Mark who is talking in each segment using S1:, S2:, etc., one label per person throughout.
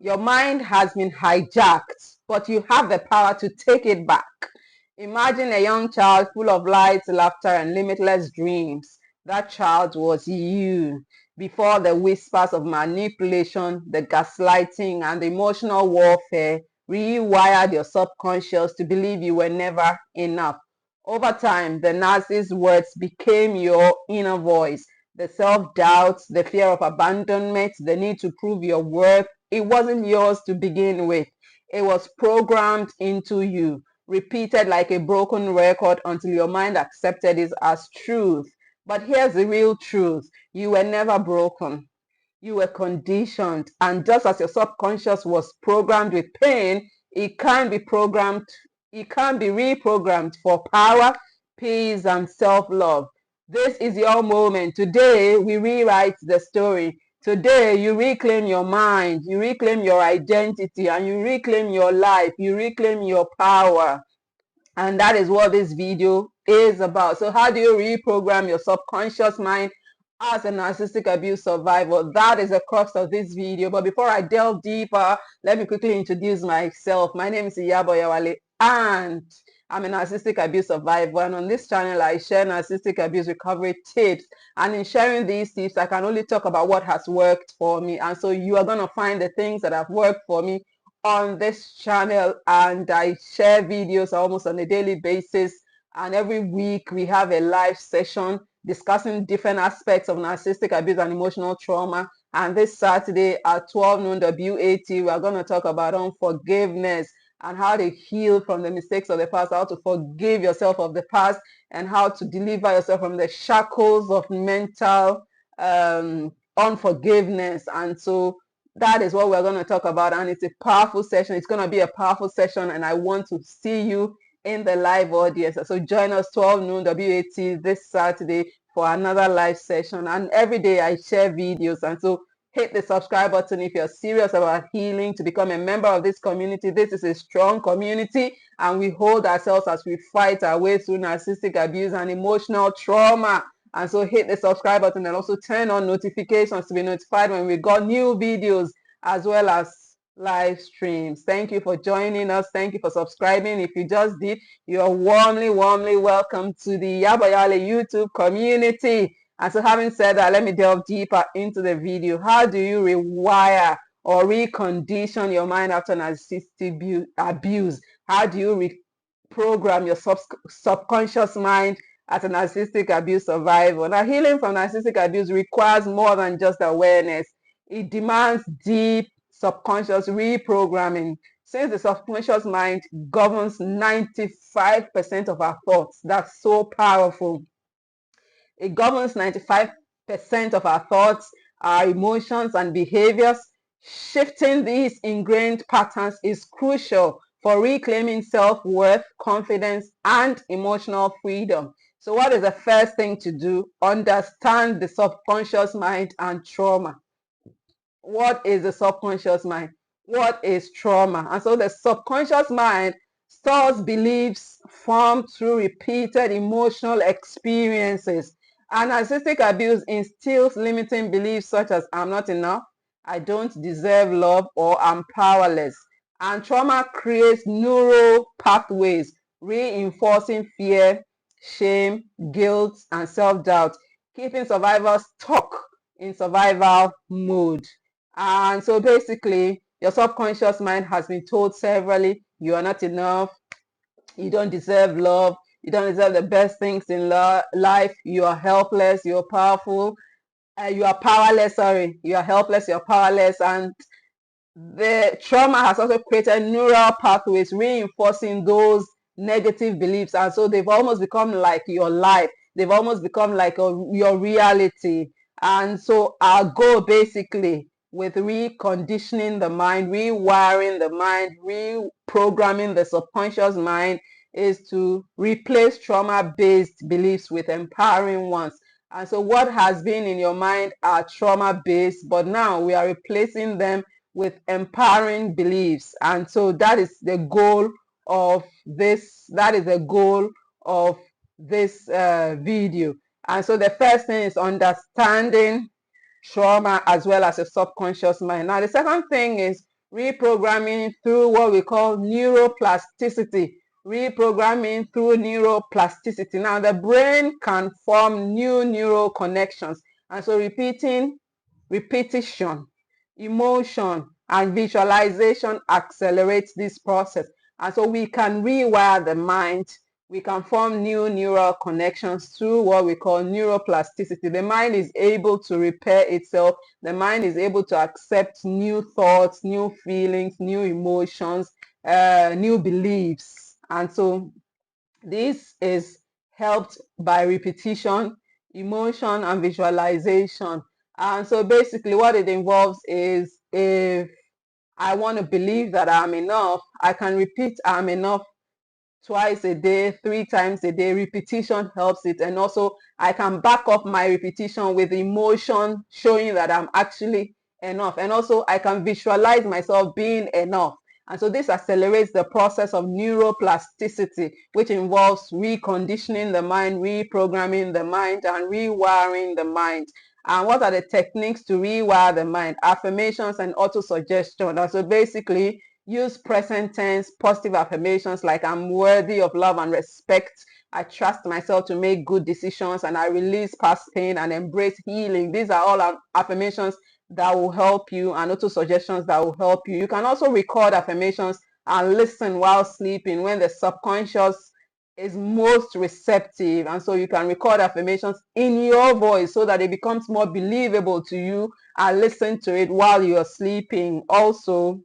S1: Your mind has been hijacked, but you have the power to take it back. Imagine a young child full of light, laughter, and limitless dreams. That child was you. Before the whispers of manipulation, the gaslighting, and the emotional warfare rewired your subconscious to believe you were never enough. Over time, the Nazi's words became your inner voice. The self-doubt, the fear of abandonment, the need to prove your worth. It wasn't yours to begin with. It was programmed into you, repeated like a broken record until your mind accepted it as truth. But here's the real truth. You were never broken. You were conditioned. And just as your subconscious was programmed with pain, it can be reprogrammed for power, peace, and self-love. This is your moment. Today, we rewrite the story. Today, you reclaim your mind, you reclaim your identity, and you reclaim your life, you reclaim your power. And that is what this video is about. So how do you reprogram your subconscious mind as a narcissistic abuse survivor? That is the crux of this video. But before I delve deeper, let me quickly introduce myself. My name is Iyabo Oyawale, and I'm a narcissistic abuse survivor. And on this channel, I share narcissistic abuse recovery tips. And in sharing these tips, I can only talk about what has worked for me. And so you are going to find the things that have worked for me on this channel, and I share videos almost on a daily basis, and every week we have a live session discussing different aspects of narcissistic abuse and emotional trauma. And this Saturday at 12 noon WAT, we are going to talk about unforgiveness and how to heal from the mistakes of the past, how to forgive yourself of the past, and how to deliver yourself from the shackles of mental unforgiveness. And so that is what we're going to talk about, and it's a powerful session. It's going to be a powerful session, and I want to see you in the live audience. So join us 12 noon WAT this Saturday for another live session. And every day I share videos, and so hit the subscribe button if you're serious about healing, to become a member of this community. This is a strong community, and we hold ourselves as we fight our way through narcissistic abuse and emotional trauma. And so hit the subscribe button and also turn on notifications to be notified when we got new videos as well as live streams. Thank you for joining us. Thank you for subscribing. If you just did, you are warmly welcome to the Iyabo Oyawale YouTube community. And so having said that, let me delve deeper into the video. How do you rewire or recondition your mind after narcissistic abuse? How do you reprogram your subconscious mind as a narcissistic abuse survivor? Now, healing from narcissistic abuse requires more than just awareness. It demands deep subconscious reprogramming. Since the subconscious mind governs 95% of our thoughts, that's so powerful. It governs 95% of our thoughts, our emotions, and behaviors. Shifting these ingrained patterns is crucial for reclaiming self-worth, confidence, and emotional freedom. So what is the first thing to do? Understand the subconscious mind and trauma. What is the subconscious mind? What is trauma? And so the subconscious mind stores beliefs formed through repeated emotional experiences. And narcissistic abuse instills limiting beliefs such as I'm not enough, I don't deserve love, or I'm powerless. And trauma creates neural pathways, reinforcing fear, shame, guilt, and self-doubt, keeping survivors stuck in survival mode. And so basically, your subconscious mind has been told severally, you are not enough, you don't deserve love, you don't deserve the best things in life, you are helpless, you're powerful, you are powerless, you are helpless, you're powerless. And the trauma has also created neural pathways reinforcing those negative beliefs. And so they've almost become like your life. They've almost become like your reality. And so our goal basically with reconditioning the mind, rewiring the mind, reprogramming the subconscious mind is to replace trauma-based beliefs with empowering ones. And so what has been in your mind are trauma-based, but now we are replacing them with empowering beliefs. And so that is the goal of this, video. And so the first thing is understanding trauma as well as a subconscious mind. Now the second thing is reprogramming through what we call neuroplasticity. Reprogramming through neuroplasticity. Now, the brain can form new neural connections. And so repetition, emotion, and visualization accelerates this process. And so we can rewire the mind. We can form new neural connections through what we call neuroplasticity. The mind is able to repair itself. The mind is able to accept new thoughts, new feelings, new emotions, new beliefs. And so this is helped by repetition, emotion, and visualization. And so basically what it involves is, if I want to believe that I'm enough, I can repeat I'm enough twice a day, 3 times a day. Repetition helps it. And also I can back up my repetition with emotion showing that I'm actually enough. And also I can visualize myself being enough. And so this accelerates the process of neuroplasticity, which involves reconditioning the mind, reprogramming the mind, and rewiring the mind. And what are the techniques to rewire the mind? Affirmations and autosuggestion. And so basically, use present tense positive affirmations like I'm worthy of love and respect. I trust myself to make good decisions, and I release past pain and embrace healing. These are all affirmations that will help you, and auto suggestions that will help you. You can also record affirmations and listen while sleeping when the subconscious is most receptive. And so you can record affirmations in your voice so that it becomes more believable to you, and listen to it while you're sleeping. Also,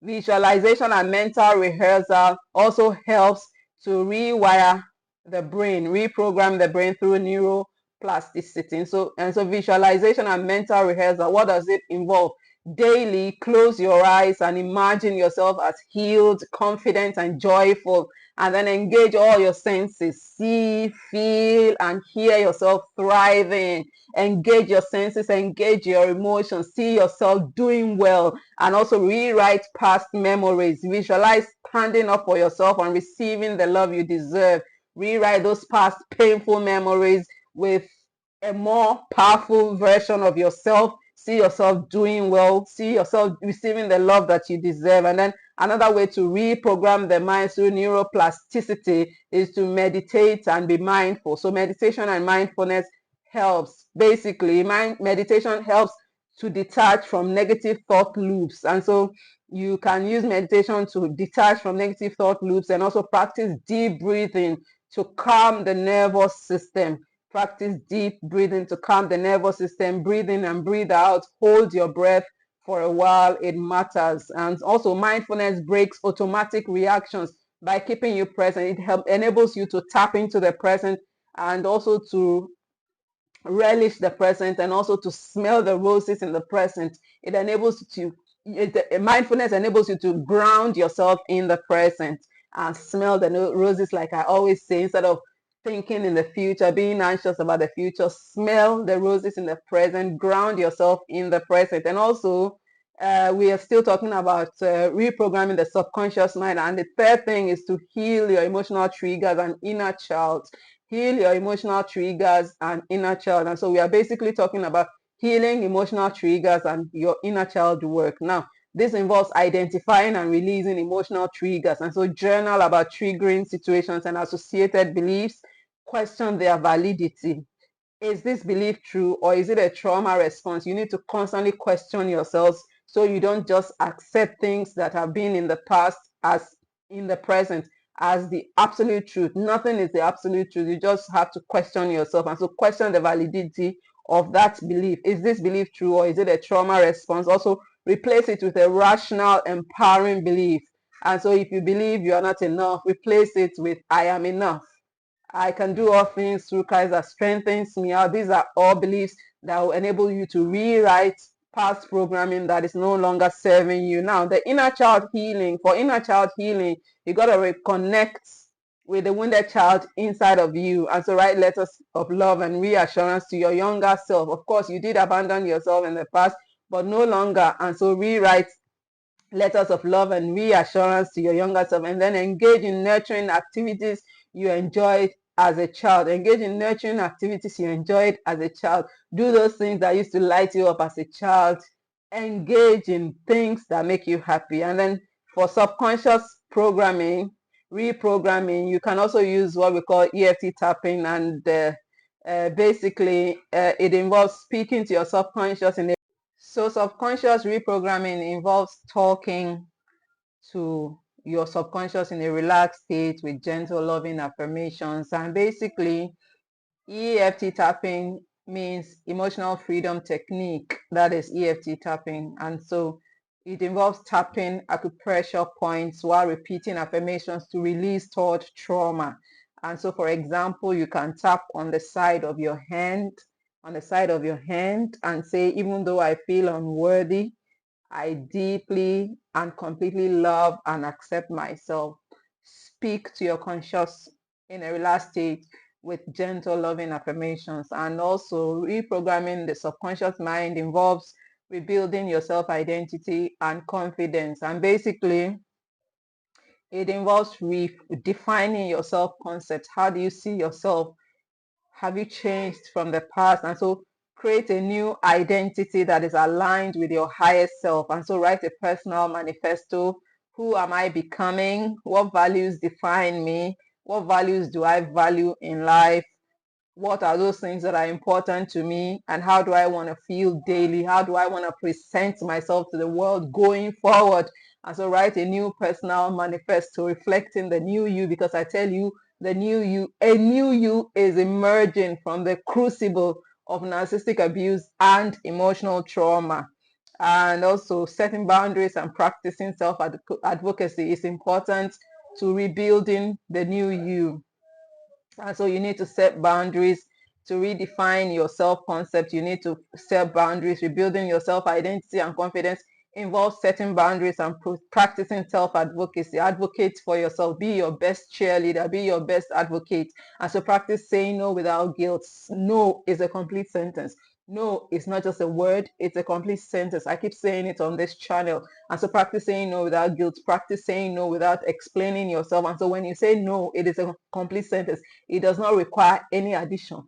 S1: visualization and mental rehearsal also helps to rewire the brain, reprogram the brain through neuroplasticity. So visualization and mental rehearsal, what does it involve? Daily, close your eyes and imagine yourself as healed, confident, and joyful. And then engage all your senses. See, feel, and hear yourself thriving. Engage your senses, engage your emotions. See yourself doing well. And also rewrite past memories. Visualize standing up for yourself and receiving the love you deserve. Rewrite those past painful memories with a more powerful version of yourself. See yourself doing well. See yourself receiving the love that you deserve. And then another way to reprogram the mind through neuroplasticity is to meditate and be mindful. So meditation and mindfulness helps. Basically, meditation helps to detach from negative thought loops. And so you can use meditation to detach from negative thought loops, and also practice deep breathing to calm the nervous system. Practice deep breathing to calm the nervous system. Breathe in and breathe out. Hold your breath for a while. It matters. And also mindfulness breaks automatic reactions by keeping you present. It enables you to tap into the present, and also to relish the present, and also to smell the roses in the present. It enables you to, mindfulness enables you to ground yourself in the present and smell the roses, like I always say. Instead of thinking in the future, being anxious about the future, smell the roses in the present, ground yourself in the present. And also, we are still talking about reprogramming the subconscious mind. And the third thing is to heal your emotional triggers and inner child. Heal your emotional triggers and inner child. And so we are basically talking about healing emotional triggers and your inner child work. Now, this involves identifying and releasing emotional triggers. And so journal about triggering situations and associated beliefs. Question their validity. Is this belief true, or is it a trauma response? You need to constantly question yourselves, so you don't just accept things that have been in the past as in the present as the absolute truth. Nothing is the absolute truth. You just have to question yourself. And so question the validity of that belief. Is this belief true, or is it a trauma response? Also replace it with a rational, empowering belief. And so if you believe you are not enough, replace it with I am enough. I can do all things through Christ that strengthens me. These are all beliefs that will enable you to rewrite past programming that is no longer serving you. Now, the inner child healing. For inner child healing, you got to reconnect with the wounded child inside of you. And so write letters of love and reassurance to your younger self. Of course, you did abandon yourself in the past, but no longer. And so rewrite letters of love and reassurance to your younger self, and then engage in nurturing activities you enjoyed as a child. Engage in nurturing activities you enjoyed as a child. Do those things that used to light you up as a child engage in things that make you happy. And then for subconscious programming, reprogramming, you can also use what we call EFT tapping, and basically it involves speaking to your subconscious so subconscious reprogramming involves talking to your subconscious in a relaxed state with gentle loving affirmations. And basically EFT tapping means emotional freedom technique. That is EFT tapping. And so it involves tapping acupressure points while repeating affirmations to release stored trauma. And so, for example, you can tap on the side of your hand, and say, even though I feel unworthy, I deeply and completely love and accept myself. Speak to your conscious in a relaxed state with gentle, loving affirmations. And also, reprogramming the subconscious mind involves rebuilding your self identity and confidence. And basically, it involves redefining your self concept. How do you see yourself? Have you changed from the past? And so create a new identity that is aligned with your highest self. And so write a personal manifesto. Who am I becoming? What values define me? What values do I value in life? What are those things that are important to me? And how do I want to feel daily? How do I want to present myself to the world going forward? And so write a new personal manifesto reflecting the new you, because I tell you, a new you is emerging from the crucible of narcissistic abuse and emotional trauma. And also setting boundaries and practicing self-advocacy is important to rebuilding the new you. And so you need to set boundaries to redefine your self-concept. You need to set boundaries. Rebuilding your self-identity and confidence involves setting boundaries and practicing self-advocacy. Advocate for yourself. Be your best cheerleader. Be your best advocate. And so practice saying no without guilt. No is a complete sentence. No, it's not just a word, it's a complete sentence. I keep saying it on this channel. And so practice saying no without guilt, practice saying no without explaining yourself. And so when you say no, it is a complete sentence. It does not require any addition.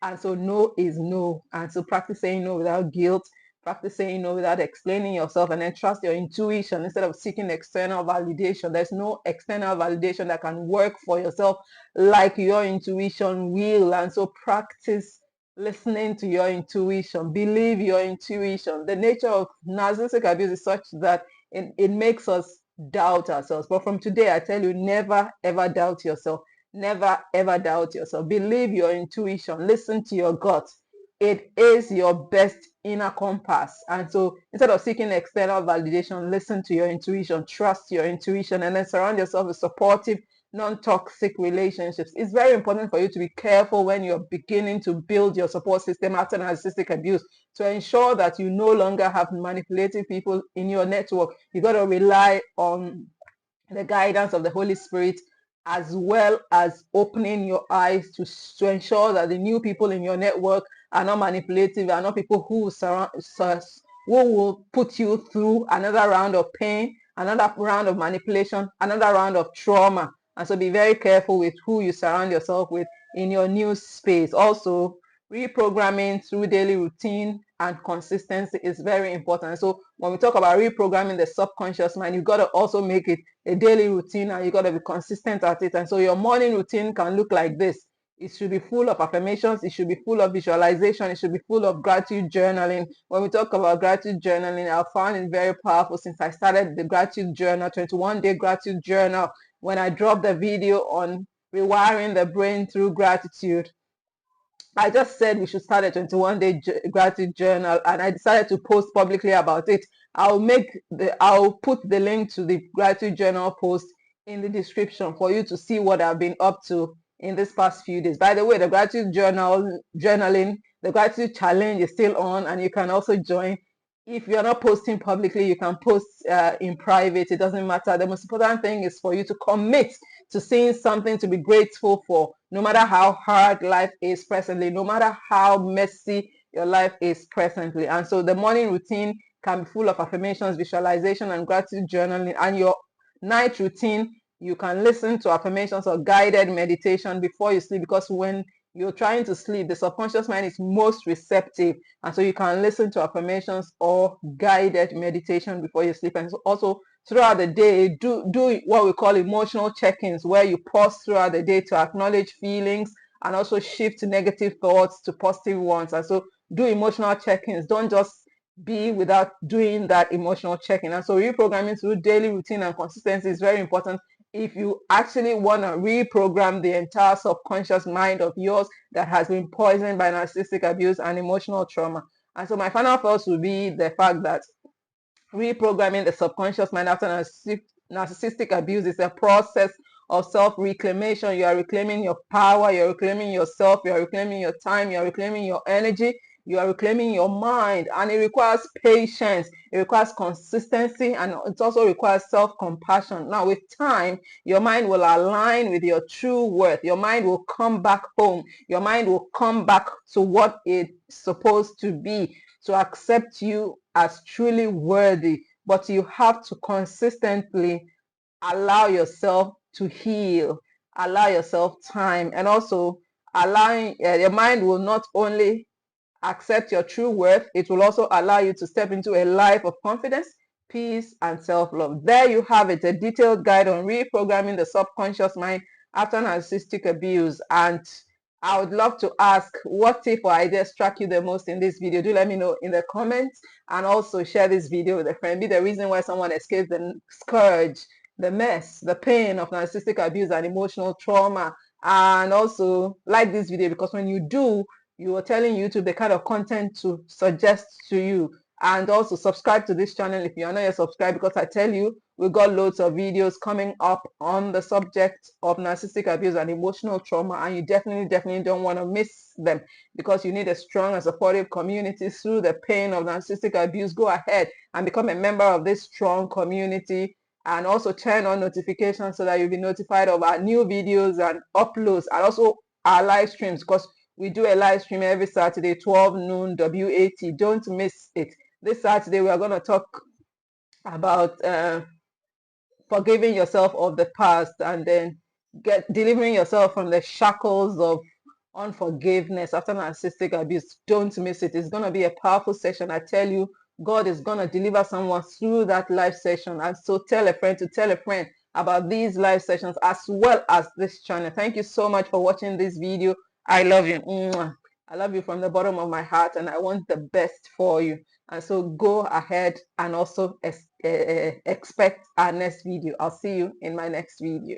S1: And so no is no. And so practice saying no without guilt, practice saying no without explaining yourself, and then trust your intuition instead of seeking external validation. There's no external validation that can work for yourself like your intuition will. And so practice listening to your intuition. Believe your intuition. The nature of narcissistic abuse is such that it makes us doubt ourselves. But from today, I tell you, never ever doubt yourself. Never ever doubt yourself. Believe your intuition. Listen to your gut. It is your best inner compass. And so instead of seeking external validation, listen to your intuition, trust your intuition, and then surround yourself with supportive, non-toxic relationships. It's very important for you to be careful when you're beginning to build your support system after narcissistic abuse, to ensure that you no longer have manipulative people in your network. You got to rely on the guidance of the Holy Spirit, as well as opening your eyes to ensure that the new people in your network are not manipulative, are not people who will put you through another round of pain, another round of manipulation, another round of trauma. And so be very careful with who you surround yourself with in your new space. Also, reprogramming through daily routine and consistency is very important. So when we talk about reprogramming the subconscious mind, you've got to also make it a daily routine, and you got to be consistent at it. And so your morning routine can look like this. It should be full of affirmations. It should be full of visualization. It should be full of gratitude journaling. When we talk about gratitude journaling, I found it very powerful since I started the gratitude journal, 21-day gratitude journal. When I dropped the video on rewiring the brain through gratitude, I just said we should start a 21-day gratitude journal, and I decided to post publicly about it. I'll put the link to the gratitude journal post in the description for you to see what I've been up to in this past few days. By the way, the gratitude journaling, the gratitude challenge is still on, and you can also join. If you're not posting publicly, you can post in private. It doesn't matter. The most important thing is for you to commit to seeing something to be grateful for, no matter how hard life is presently, no matter how messy your life is presently. And so the morning routine can be full of affirmations, visualization, and gratitude journaling. And your night routine, you can listen to affirmations or guided meditation before you sleep, because when you're trying to sleep, the subconscious mind is most receptive. And so you can listen to affirmations or guided meditation before you sleep. And so also throughout the day, do what we call emotional check-ins, where you pause throughout the day to acknowledge feelings and also shift negative thoughts to positive ones. And so do emotional check-ins. Don't just be without doing that emotional check-in. And so reprogramming through daily routine and consistency is very important if you actually want to reprogram the entire subconscious mind of yours that has been poisoned by narcissistic abuse and emotional trauma. And so my final thoughts would be the fact that reprogramming the subconscious mind after narcissistic abuse is a process of self-reclamation. You are reclaiming your power, you're reclaiming yourself, you're reclaiming your time, you're reclaiming your energy, you are reclaiming your mind, and it requires patience, it requires consistency, and it also requires self-compassion. Now, with time, your mind will align with your true worth. Your mind will come back home. Your mind will come back to what it's supposed to be, to accept you as truly worthy. But you have to consistently allow yourself to heal, allow yourself time, and also allowing your mind will not only accept your true worth, it will also allow you to step into a life of confidence, peace, and self-love. There you have it, a detailed guide on reprogramming the subconscious mind after narcissistic abuse. And I would love to ask, what tip or idea struck you the most in this video? Do let me know in the comments, and also share this video with a friend. Be the reason why someone escapes the scourge, the mess, the pain of narcissistic abuse and emotional trauma. And also like this video, because when you do, you are telling YouTube the kind of content to suggest to you. And also subscribe to this channel if you are not yet subscribed, because I tell you, we've got loads of videos coming up on the subject of narcissistic abuse and emotional trauma, and you definitely don't want to miss them, because you need a strong and supportive community through the pain of narcissistic abuse. Go ahead and become a member of this strong community, and also turn on notifications so that you'll be notified of our new videos and uploads, and also our live streams, because we do a live stream every Saturday, 12 noon WAT. Don't miss it. This Saturday, we are going to talk about forgiving yourself of the past, and then delivering yourself from the shackles of unforgiveness after narcissistic abuse. Don't miss it. It's going to be a powerful session. I tell you, God is going to deliver someone through that live session. And so tell a friend to tell a friend about these live sessions as well as this channel. Thank you so much for watching this video. I love you. I love you from the bottom of my heart, and I want the best for you. And so go ahead and also expect our next video. I'll see you in my next video.